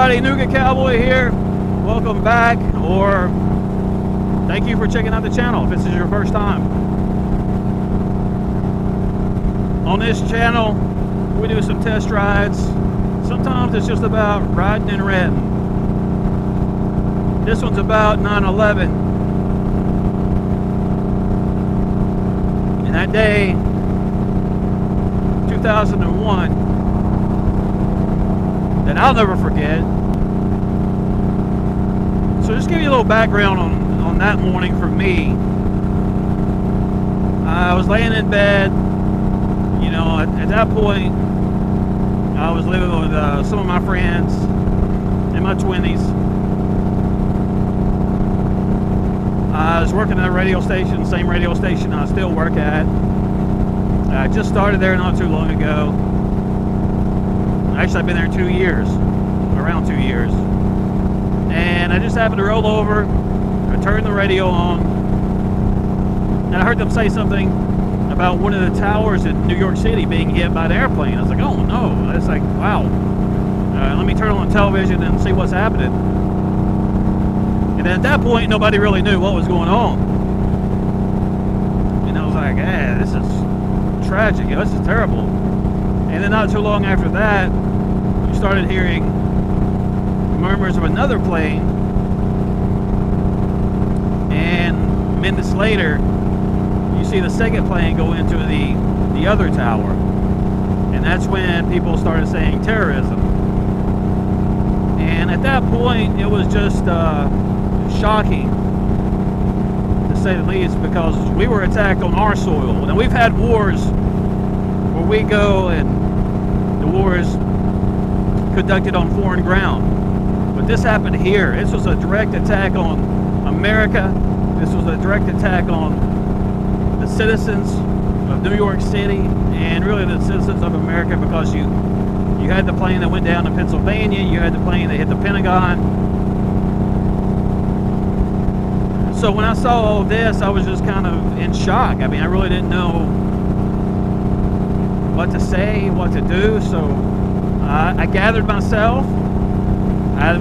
everybody, Nooga Cowboy here. Welcome back, or thank you for checking out the channel if this is your first time. On this channel, we do some test rides. Sometimes it's just about riding and renting. This one's about 9/11. And that day, 2001, that I'll never forget. So just give you a little background on that morning for me. I was laying in bed. You know, at that point, I was living with some of my friends in my 20s. I was working at a radio station, same radio station I still work at. I just started there not too long ago. Actually, I've been there 2 years, around 2 years. And I just happened to roll over, I turned the radio on, and I heard them say something about one of the towers in New York City being hit by an airplane. I was like, oh no. It's like, wow. Let me turn on the television and see what's happening. And then at that point, nobody really knew what was going on. And I was like, this is tragic. This is terrible. And then not too long after that, we started hearing murmurs of another plane. And minutes later, you see the second plane go into the other tower. And that's when people started saying terrorism. And at that point, it was just shocking, to say the least, because we were attacked on our soil. Now, we've had wars where we go and the war is conducted on foreign ground, but this happened here. This was a direct attack on America. This was a direct attack on the citizens of New York City and really the citizens of America, because you had the plane that went down to Pennsylvania, you had the plane that hit the Pentagon. So when I saw all this, I was just kind of in shock. I mean, I really didn't know what to say, what to do, so I gathered myself. I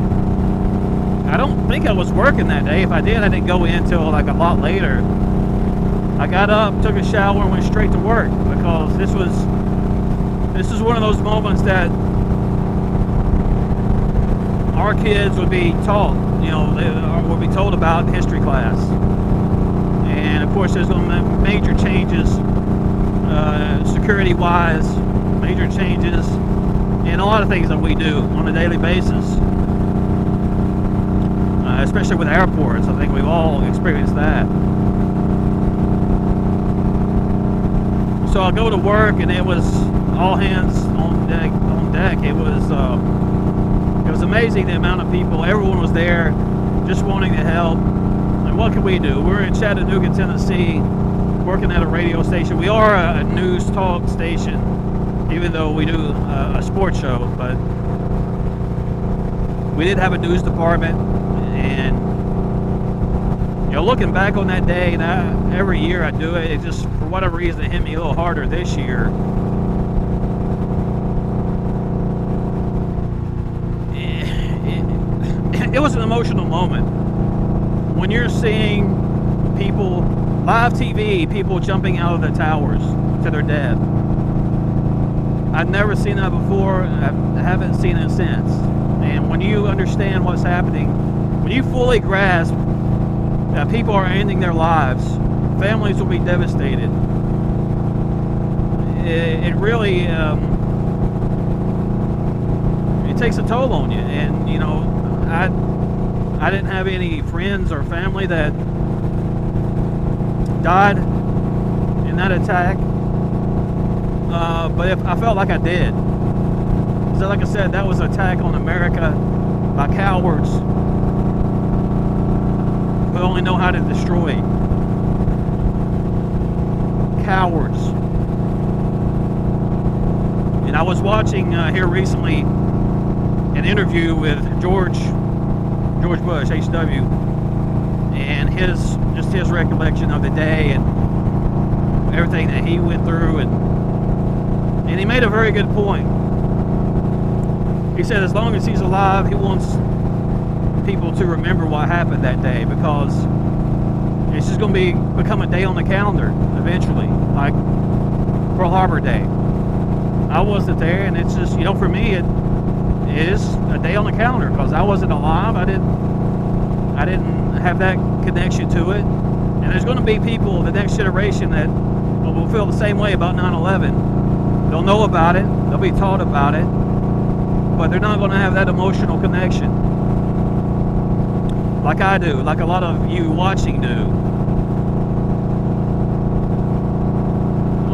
don't think I was working that day. If I did, I didn't go in until like a lot later. I got up, took a shower, and went straight to work, because this is one of those moments that our kids would be taught, you know, they would be told about in history class. And of course, there's going to be major changes security-wise, major changes in a lot of things that we do on a daily basis, especially with airports. I think we've all experienced that. So I go to work, and it was all hands on deck. It was amazing, the amount of people. Everyone was there, just wanting to help. And what can we do? We're in Chattanooga, Tennessee, working at a radio station. We are a news talk station, even though we do a sports show. But we did have a news department, and you know, looking back on that day, and every year I do it, it just, for whatever reason, it hit me a little harder this year. It was an emotional moment when you're seeing people, live TV, people jumping out of the towers to their death. I've never seen that before. I haven't seen it since. And when you understand what's happening, when you fully grasp that people are ending their lives, families will be devastated, it really it takes a toll on you. And you know, I didn't have any friends or family that died in that attack, but I felt like I did. So like I said, that was an attack on America by cowards who only know how to destroy. Cowards. And I was watching here recently an interview with George Bush, HW, and his recollection of the day and everything that he went through, and he made a very good point. He said as long as he's alive, he wants people to remember what happened that day, because it's just going to become a day on the calendar eventually, like Pearl Harbor Day. I wasn't there, and it's just, for me, it is a day on the calendar because I wasn't alive. I didn't have that connection to it. And there's going to be people, the next generation, that will feel the same way about 9/11. They'll know about it, they'll be taught about it, but they're not going to have that emotional connection like I do, like a lot of you watching do.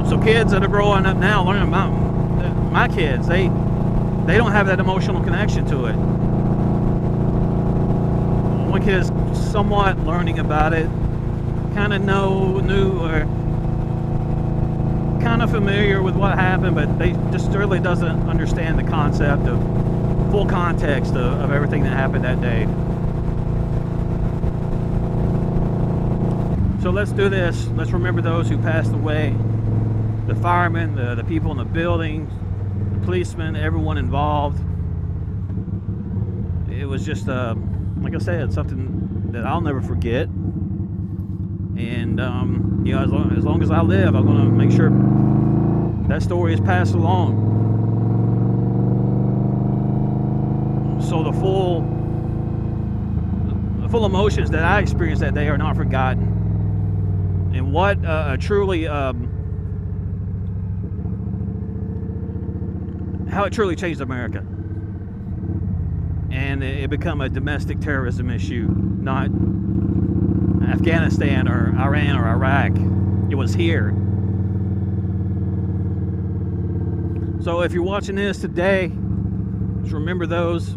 So kids that are growing up now, learning about my kids, they don't have that emotional connection to it. One kid is somewhat learning about it, kind of knew or kind of familiar with what happened, but they just really doesn't understand the concept of full context of everything that happened that day. So let's do this. Let's remember those who passed away, the firemen, the people in the buildings, the policemen, everyone involved. It was just, like I said, something that I'll never forget. And, as long as I live, I'm going to make sure that story is passed along. So the full emotions that I experienced that day are not forgotten. And what truly, how it truly changed America. And it became a domestic terrorism issue, not Afghanistan or Iran or Iraq. It was here. So if you're watching this today, just remember those.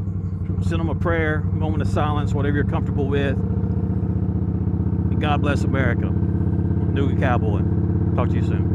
Send them a prayer, a moment of silence, whatever you're comfortable with. And God bless America. Nooga Cowboy. Talk to you soon.